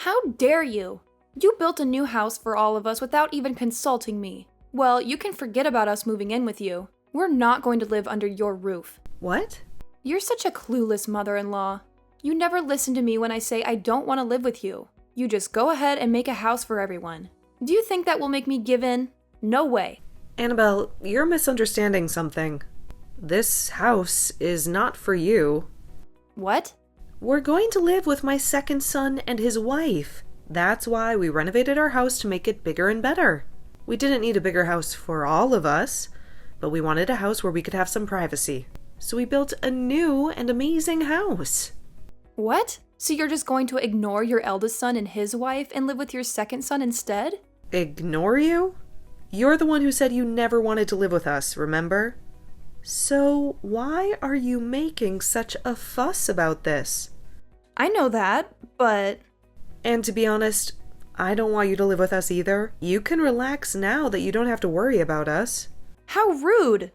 How dare you? You built a new house for all of us without even consulting me. Well, you can forget about us moving in with you. We're not going to live under your roof. What? You're such a clueless mother-in-law. You never listen to me when I say I don't want to live with you. You just go ahead and make a house for everyone. Do you think that will make me give in? No way. Annabelle, you're misunderstanding something. This house is not for you. What? We're going to live with my second son and his wife. That's why we renovated our house to make it bigger and better. We didn't need a bigger house for all of us, but we wanted a house where we could have some privacy. So we built a new and amazing house. What? So you're just going to ignore your eldest son and his wife and live with your second son instead? Ignore you? You're the one who said you never wanted to live with us, remember? So why are you making such a fuss about this? I know that, but... And to be honest, I don't want you to live with us either. You can relax now that you don't have to worry about us. How rude!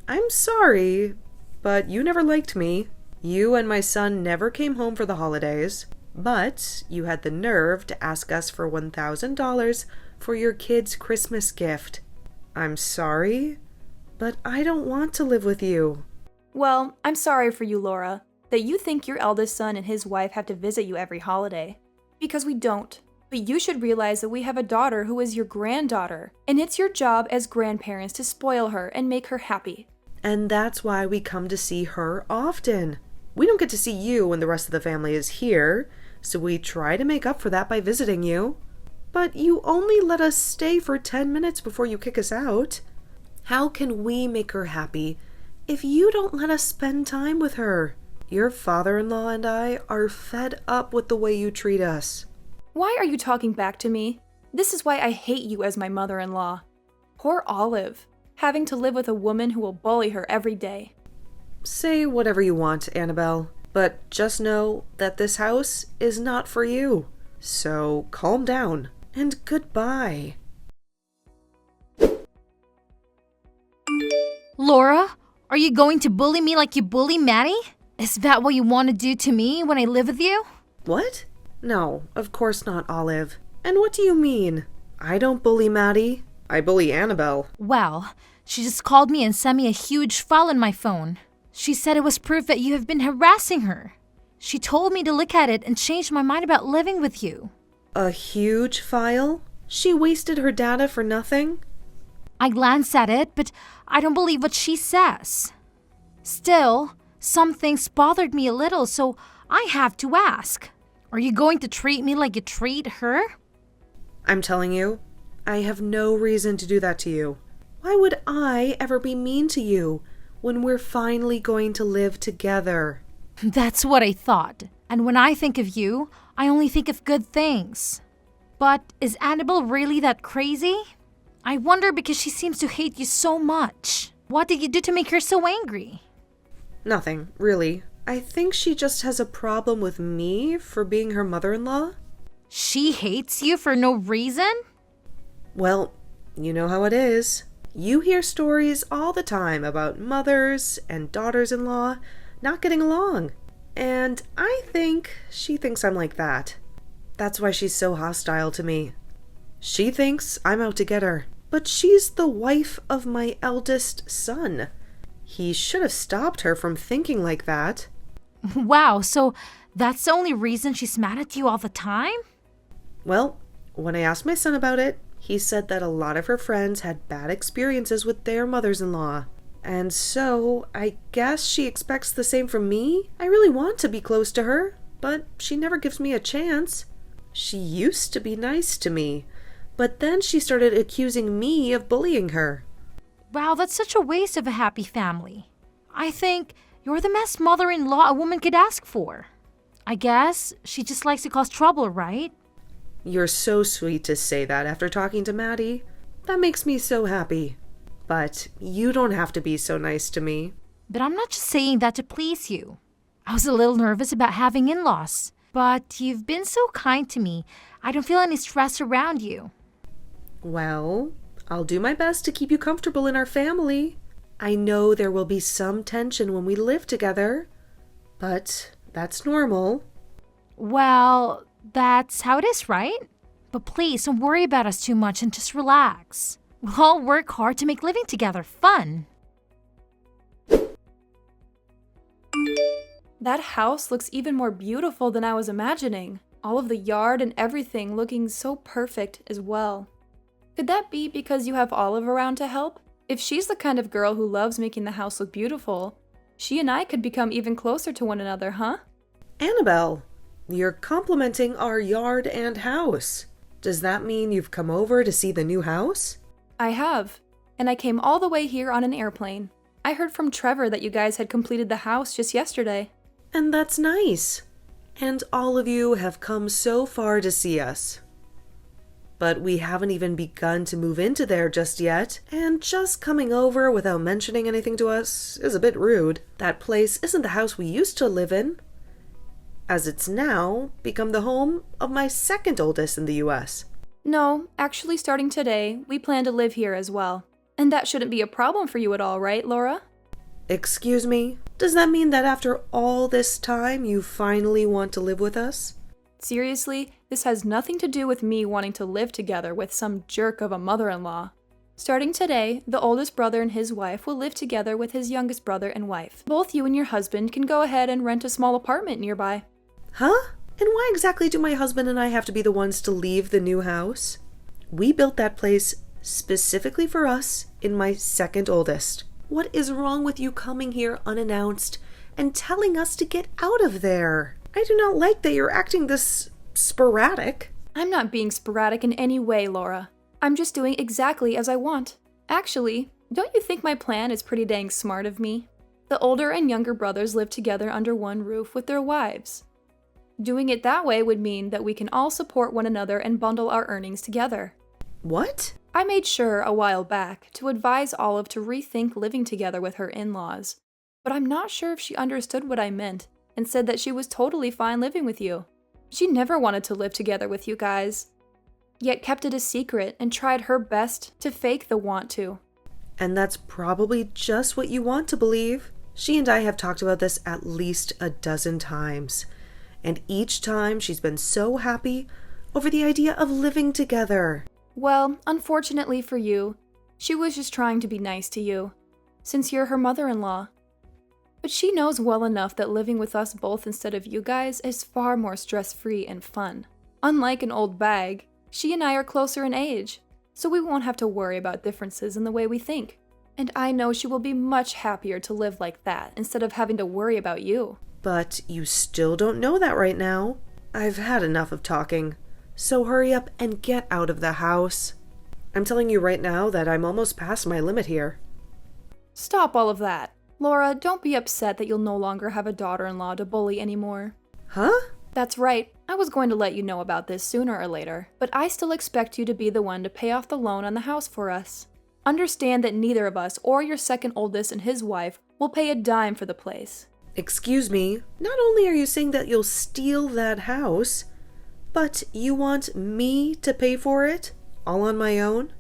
I'm sorry, but you never liked me. You and my son never came home for the holidays, but you had the nerve to ask us for $1,000 for your kid's Christmas gift. I'm sorry, but I don't want to live with you. Well, I'm sorry for you, Laura, that you think your eldest son and his wife have to visit you every holiday. Because we don't. But you should realize that we have a daughter who is your granddaughter, and it's your job as grandparents to spoil her and make her happy. And that's why we come to see her often. We don't get to see you when the rest of the family is here, so we try to make up for that by visiting you. But you only let us stay for 10 minutes before you kick us out. How can we make her happy if you don't let us spend time with her? Your father-in-law and I are fed up with the way you treat us. Why are you talking back to me? This is why I hate you as my mother-in-law. Poor Olive, having to live with a woman who will bully her every day. Say whatever you want, Annabelle, but just know that this house is not for you. So calm down, and goodbye. Laura, are you going to bully me like you bully Maddie? Is that what you want to do to me when I live with you? What? No, of course not, Olive. And what do you mean? I don't bully Maddie. I bully Annabelle. Well, she just called me and sent me a huge file on my phone. She said it was proof that you have been harassing her. She told me to look at it and change my mind about living with you. A huge file? She wasted her data for nothing? I glanced at it, but I don't believe what she says. Still, some things bothered me a little, so I have to ask. Are you going to treat me like you treat her? I'm telling you, I have no reason to do that to you. Why would I ever be mean to you when we're finally going to live together? That's what I thought. And when I think of you, I only think of good things. But is Annabelle really that crazy? I wonder because she seems to hate you so much. What did you do to make her so angry? Nothing, really. I think she just has a problem with me for being her mother-in-law. She hates you for no reason? Well, you know how it is. You hear stories all the time about mothers and daughters-in-law not getting along. And I think she thinks I'm like that. That's why she's so hostile to me. She thinks I'm out to get her. But she's the wife of my eldest son. He should have stopped her from thinking like that. Wow, so that's the only reason she's mad at you all the time? Well, when I asked my son about it, he said that a lot of her friends had bad experiences with their mothers-in-law. And so, I guess she expects the same from me? I really want to be close to her, but she never gives me a chance. She used to be nice to me, but then she started accusing me of bullying her. Wow, that's such a waste of a happy family. I think you're the best mother-in-law a woman could ask for. I guess she just likes to cause trouble, right? You're so sweet to say that after talking to Maddie. That makes me so happy. But you don't have to be so nice to me. But I'm not just saying that to please you. I was a little nervous about having in-laws. But you've been so kind to me, I don't feel any stress around you. Well, I'll do my best to keep you comfortable in our family. I know there will be some tension when we live together, but that's normal. Well, That's how it is, right? But please don't worry about us too much and just relax. We'll all work hard to make living together fun. That house looks even more beautiful than I was imagining. All of the yard and everything looking so perfect as well. Could that be because you have Olive around to help? If she's the kind of girl who loves making the house look beautiful, she and I could become even closer to one another, huh? Annabelle, you're complimenting our yard and house. Does that mean you've come over to see the new house? I have, and I came all the way here on an airplane. I heard from Trevor that you guys had completed the house just yesterday. And that's nice. And all of you have come so far to see us. But we haven't even begun to move into there just yet, and just coming over without mentioning anything to us is a bit rude. That place isn't the house we used to live in, as it's now become the home of my second oldest in the US. No, actually starting today, we plan to live here as well. And that shouldn't be a problem for you at all, right, Laura? Excuse me? Does that mean that after all this time you finally want to live with us? Seriously, this has nothing to do with me wanting to live together with some jerk of a mother-in-law. Starting today, the oldest brother and his wife will live together with his youngest brother and wife. Both you and your husband can go ahead and rent a small apartment nearby. Huh? And why exactly do my husband and I have to be the ones to leave the new house? We built that place specifically for us in my second oldest. What is wrong with you coming here unannounced and telling us to get out of there? I do not like that you're acting this sporadic. I'm not being sporadic in any way, Laura. I'm just doing exactly as I want. Actually, don't you think my plan is pretty dang smart of me? The older and younger brothers live together under one roof with their wives. Doing it that way would mean that we can all support one another and bundle our earnings together. What? I made sure a while back to advise Olive to rethink living together with her in-laws, but I'm not sure if she understood what I meant and said that she was totally fine living with you. She never wanted to live together with you guys, yet kept it a secret and tried her best to fake the want to. And that's probably just what you want to believe. She and I have talked about this at least a dozen times, and each time she's been so happy over the idea of living together. Well, unfortunately for you, she was just trying to be nice to you, since you're her mother-in-law. But she knows well enough that living with us both instead of you guys is far more stress-free and fun. Unlike an old bag, she and I are closer in age, so we won't have to worry about differences in the way we think. And I know she will be much happier to live like that instead of having to worry about you. But you still don't know that right now. I've had enough of talking. So hurry up and get out of the house. I'm telling you right now that I'm almost past my limit here. Stop all of that. Laura, don't be upset that you'll no longer have a daughter-in-law to bully anymore. Huh? That's right. I was going to let you know about this sooner or later, but I still expect you to be the one to pay off the loan on the house for us. Understand that neither of us or your second oldest and his wife will pay a dime for the place. Excuse me, not only are you saying that you'll steal that house, but you want me to pay for it, all on my own?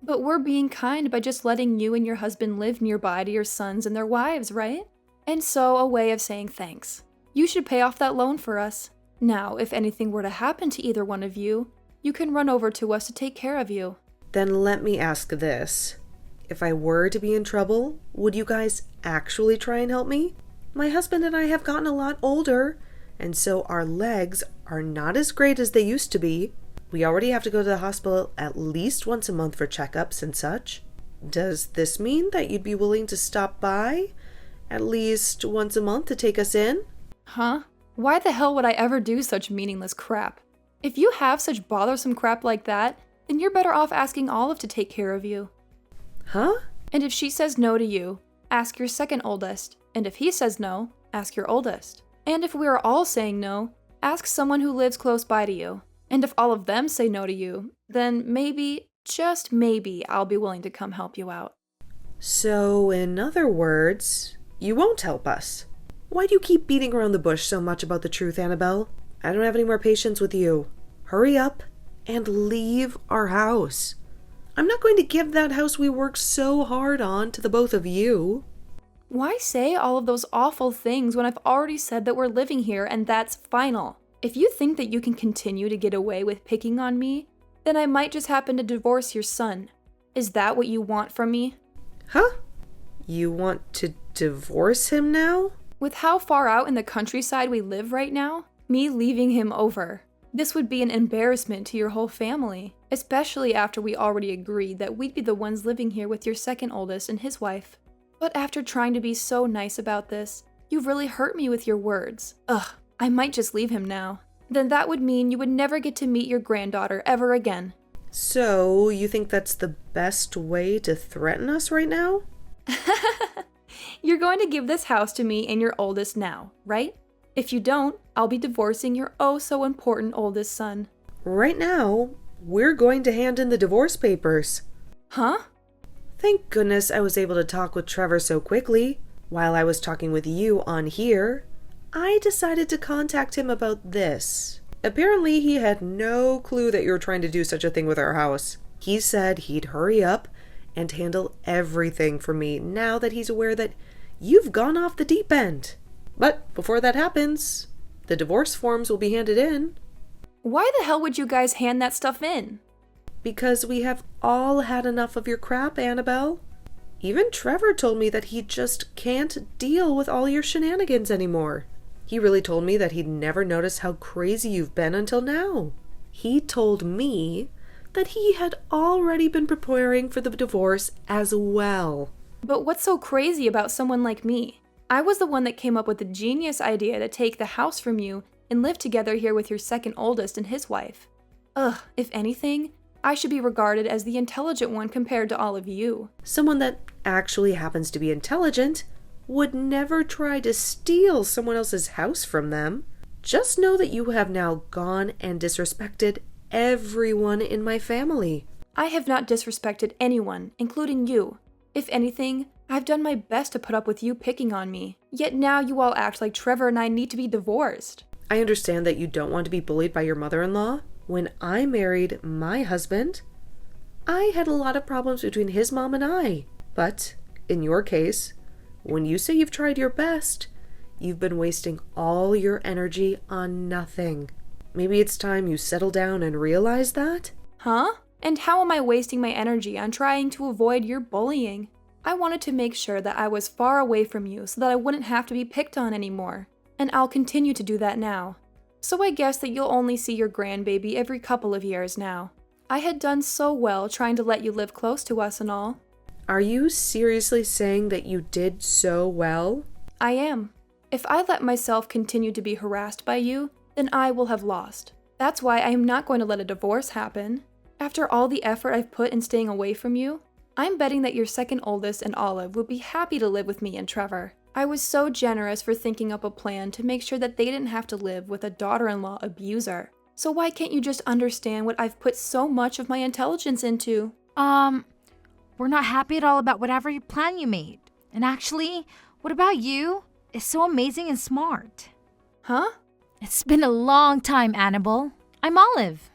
But we're being kind by just letting you and your husband live nearby to your sons and their wives, right? And so, a way of saying thanks. You should pay off that loan for us. Now, if anything were to happen to either one of you, you can run over to us to take care of you. Then let me ask this. If I were to be in trouble, would you guys actually try and help me? My husband and I have gotten a lot older, and so our legs are not as great as they used to be. We already have to go to the hospital at least once a month for checkups and such. Does this mean that you'd be willing to stop by at least once a month to take us in? Huh? Why the hell would I ever do such meaningless crap? If you have such bothersome crap like that, then you're better off asking Olive to take care of you. Huh? And if she says no to you, ask your second oldest. And if he says no, ask your oldest. And if we are all saying no, ask someone who lives close by to you. And if all of them say no to you, then maybe, just maybe, I'll be willing to come help you out. So, in other words, you won't help us. Why do you keep beating around the bush so much about the truth, Annabelle? I don't have any more patience with you. Hurry up and leave our house. I'm not going to give that house we worked so hard on to the both of you. Why say all of those awful things when I've already said that we're living here and that's final? If you think that you can continue to get away with picking on me, then I might just happen to divorce your son. Is that what you want from me? Huh? You want to divorce him now? With how far out in the countryside we live right now, me leaving him over. This would be an embarrassment to your whole family, especially after we already agreed that we'd be the ones living here with your second oldest and his wife. But after trying to be so nice about this, you've really hurt me with your words. Ugh, I might just leave him now. Then that would mean you would never get to meet your granddaughter ever again. So, you think that's the best way to threaten us right now? You're going to give this house to me and your oldest now, right? If you don't, I'll be divorcing your oh-so-important oldest son. Right now, we're going to hand in the divorce papers. Huh? Thank goodness I was able to talk with Trevor so quickly. While I was talking with you on here, I decided to contact him about this. Apparently, he had no clue that you were trying to do such a thing with our house. He said he'd hurry up and handle everything for me now that he's aware that you've gone off the deep end. But before that happens, the divorce forms will be handed in. Why the hell would you guys hand that stuff in? Because we have all had enough of your crap, Annabelle. Even Trevor told me that he just can't deal with all your shenanigans anymore. He really told me that he'd never noticed how crazy you've been until now. He told me that he had already been preparing for the divorce as well. But what's so crazy about someone like me? I was the one that came up with the genius idea to take the house from you and live together here with your second oldest and his wife. Ugh, if anything, I should be regarded as the intelligent one compared to all of you. Someone that actually happens to be intelligent would never try to steal someone else's house from them. Just know that you have now gone and disrespected everyone in my family. I have not disrespected anyone, including you. If anything, I've done my best to put up with you picking on me. Yet now you all act like Trevor and I need to be divorced. I understand that you don't want to be bullied by your mother-in-law. When I married my husband, I had a lot of problems between his mom and I. But in your case, when you say you've tried your best, you've been wasting all your energy on nothing. Maybe it's time you settle down and realize that? Huh? And how am I wasting my energy on trying to avoid your bullying? I wanted to make sure that I was far away from you so that I wouldn't have to be picked on anymore. And I'll continue to do that now. So I guess that you'll only see your grandbaby every couple of years now. I had done so well trying to let you live close to us and all. Are you seriously saying that you did so well? I am. If I let myself continue to be harassed by you, then I will have lost. That's why I am not going to let a divorce happen. After all the effort I've put in staying away from you, I'm betting that your second oldest and Olive would be happy to live with me and Trevor. I was so generous for thinking up a plan to make sure that they didn't have to live with a daughter-in-law abuser. So why can't you just understand what I've put so much of my intelligence into? We're not happy at all about whatever plan you made. And actually, what about you? It's so amazing and smart. Huh? It's been a long time, Annabelle. I'm Olive.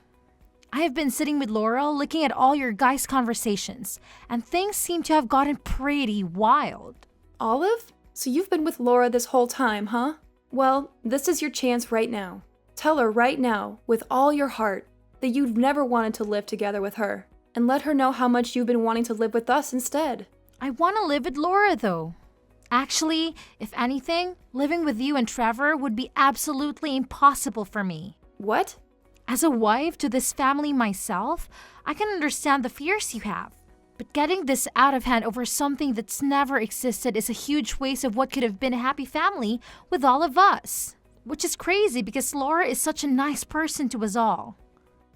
I have been sitting with Laurel looking at all your guys' conversations, and things seem to have gotten pretty wild. Olive? So you've been with Laura this whole time, huh? Well, this is your chance right now. Tell her right now, with all your heart, that you've never wanted to live together with her, and let her know how much you've been wanting to live with us instead. I want to live with Laura, though. Actually, if anything, living with you and Trevor would be absolutely impossible for me. What? As a wife to this family myself, I can understand the fears you have. But getting this out of hand over something that's never existed is a huge waste of what could have been a happy family with all of us. Which is crazy because Laura is such a nice person to us all.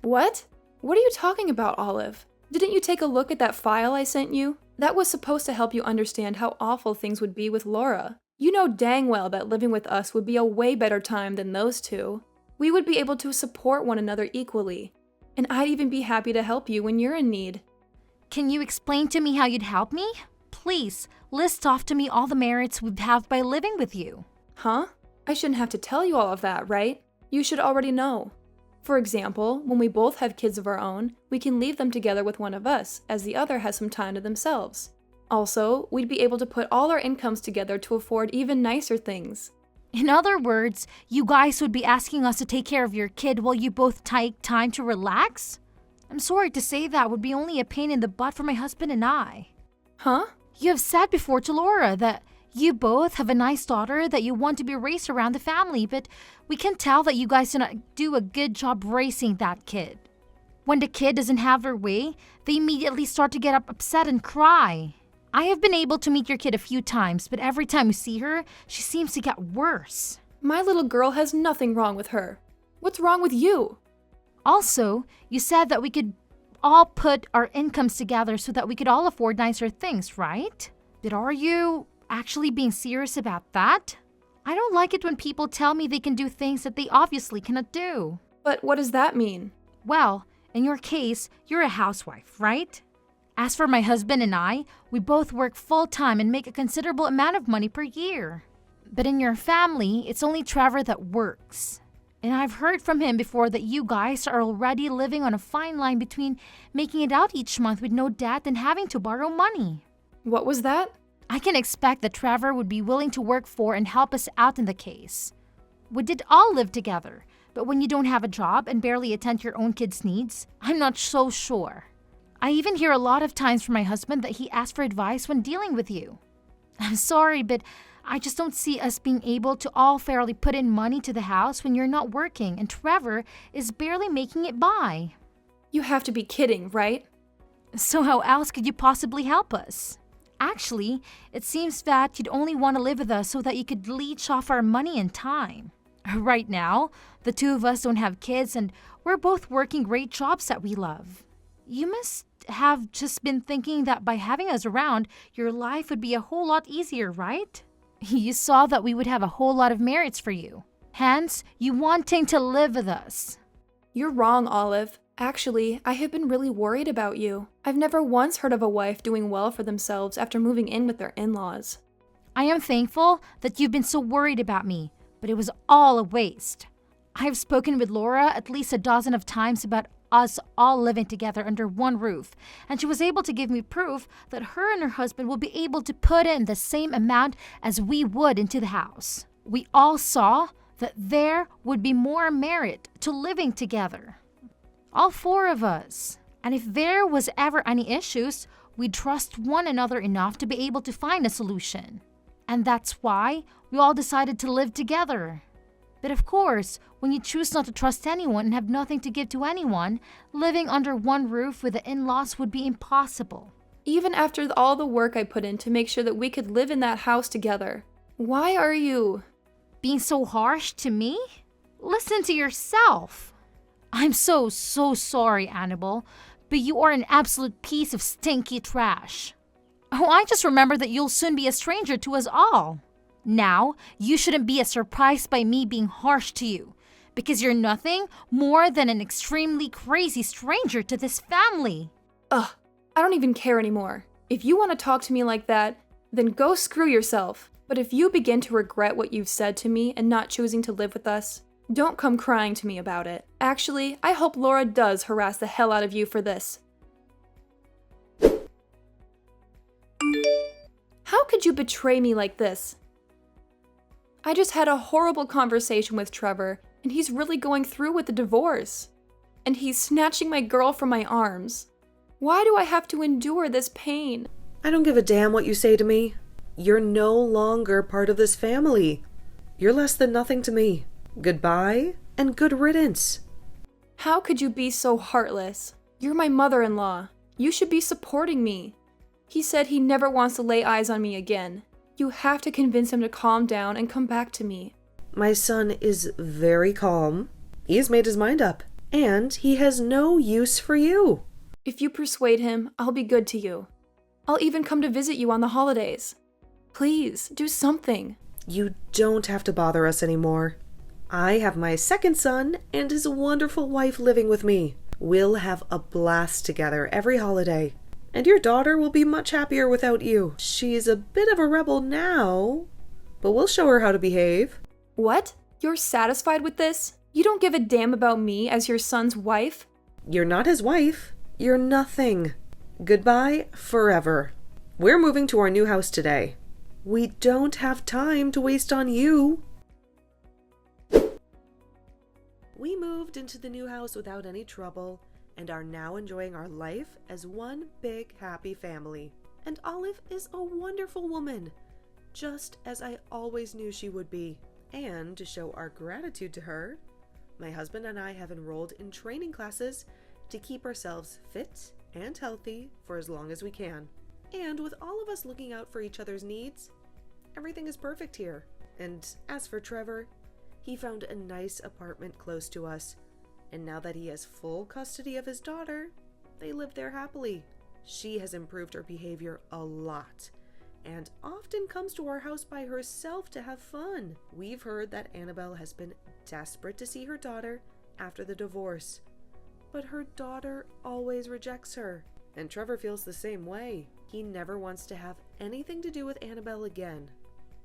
What? What are you talking about, Olive? Didn't you take a look at that file I sent you? That was supposed to help you understand how awful things would be with Laura. You know dang well that living with us would be a way better time than those two. We would be able to support one another equally. And I'd even be happy to help you when you're in need. Can you explain to me how you'd help me? Please, list off to me all the merits we'd have by living with you. Huh? I shouldn't have to tell you all of that, right? You should already know. For example, when we both have kids of our own, we can leave them together with one of us, as the other has some time to themselves. Also, we'd be able to put all our incomes together to afford even nicer things. In other words, you guys would be asking us to take care of your kid while you both take time to relax? I'm sorry to say that would be only a pain in the butt for my husband and I. Huh? You have said before to Laura that you both have a nice daughter that you want to be raised around the family, but we can tell that you guys do not do a good job raising that kid. When the kid doesn't have their way, they immediately start to get upset and cry. I have been able to meet your kid a few times, but every time we see her, she seems to get worse. My little girl has nothing wrong with her. What's wrong with you? Also, you said that we could all put our incomes together so that we could all afford nicer things, right? But are you actually being serious about that? I don't like it when people tell me they can do things that they obviously cannot do. But what does that mean? Well, in your case, you're a housewife, right? As for my husband and I, we both work full-time and make a considerable amount of money per year. But in your family, it's only Trevor that works. And I've heard from him before that you guys are already living on a fine line between making it out each month with no debt and having to borrow money. What was that? I can expect that Trevor would be willing to work for and help us out in the case. We did all live together, but when you don't have a job and barely attend your own kids' needs, I'm not so sure. I even hear a lot of times from my husband that he asks for advice when dealing with you. I'm sorry, but I just don't see us being able to all fairly put in money to the house when you're not working and Trevor is barely making it by. You have to be kidding, right? So how else could you possibly help us? Actually, it seems that you'd only want to live with us so that you could leech off our money and time. Right now, the two of us don't have kids and we're both working great jobs that we love. You must have just been thinking that by having us around, your life would be a whole lot easier, right? You saw that we would have a whole lot of merits for you. Hence, you wanting to live with us. You're wrong, Olive. Actually, I have been really worried about you. I've never once heard of a wife doing well for themselves after moving in with their in-laws. I am thankful that you've been so worried about me, but it was all a waste. I have spoken with Laura at least a dozen of times about us all living together under one roof, and she was able to give me proof that her and her husband will be able to put in the same amount as we would into the house. We all saw that there would be more merit to living together. All four of us. And if there was ever any issues, we'd trust one another enough to be able to find a solution. And that's why we all decided to live together. But of course, when you choose not to trust anyone and have nothing to give to anyone, living under one roof with the in-laws would be impossible. Even after all the work I put in to make sure that we could live in that house together. Why are you being so harsh to me? Listen to yourself. I'm so sorry, Annabelle, but you are an absolute piece of stinky trash. Oh, I just remember that you'll soon be a stranger to us all. Now, you shouldn't be as surprised by me being harsh to you, because you're nothing more than an extremely crazy stranger to this family. Ugh, I don't even care anymore. If you want to talk to me like that, then go screw yourself. But if you begin to regret what you've said to me and not choosing to live with us, don't come crying to me about it. Actually, I hope Laura does harass the hell out of you for this. How could you betray me like this? I just had a horrible conversation with Trevor, and he's really going through with the divorce. And he's snatching my girl from my arms. Why do I have to endure this pain? I don't give a damn what you say to me. You're no longer part of this family. You're less than nothing to me. Goodbye and good riddance. How could you be so heartless? You're my mother-in-law. You should be supporting me. He said he never wants to lay eyes on me again. You have to convince him to calm down and come back to me. My son is very calm. He's made his mind up. And he has no use for you. If you persuade him, I'll be good to you. I'll even come to visit you on the holidays. Please, do something. You don't have to bother us anymore. I have my second son and his wonderful wife living with me. We'll have a blast together every holiday. And your daughter will be much happier without you. She's a bit of a rebel now, but we'll show her how to behave. What? You're satisfied with this? You don't give a damn about me as your son's wife? You're not his wife. You're nothing. Goodbye forever. We're moving to our new house today. We don't have time to waste on you. We moved into the new house without any trouble and are now enjoying our life as one big happy family. And Olive is a wonderful woman, just as I always knew she would be. And to show our gratitude to her, my husband and I have enrolled in training classes to keep ourselves fit and healthy for as long as we can. And with all of us looking out for each other's needs, everything is perfect here. And as for Trevor, he found a nice apartment close to us, and now that he has full custody of his daughter, they live there happily. She has improved her behavior a lot, and often comes to our house by herself to have fun. We've heard that Annabelle has been desperate to see her daughter after the divorce, but her daughter always rejects her. And Trevor feels the same way. He never wants to have anything to do with Annabelle again.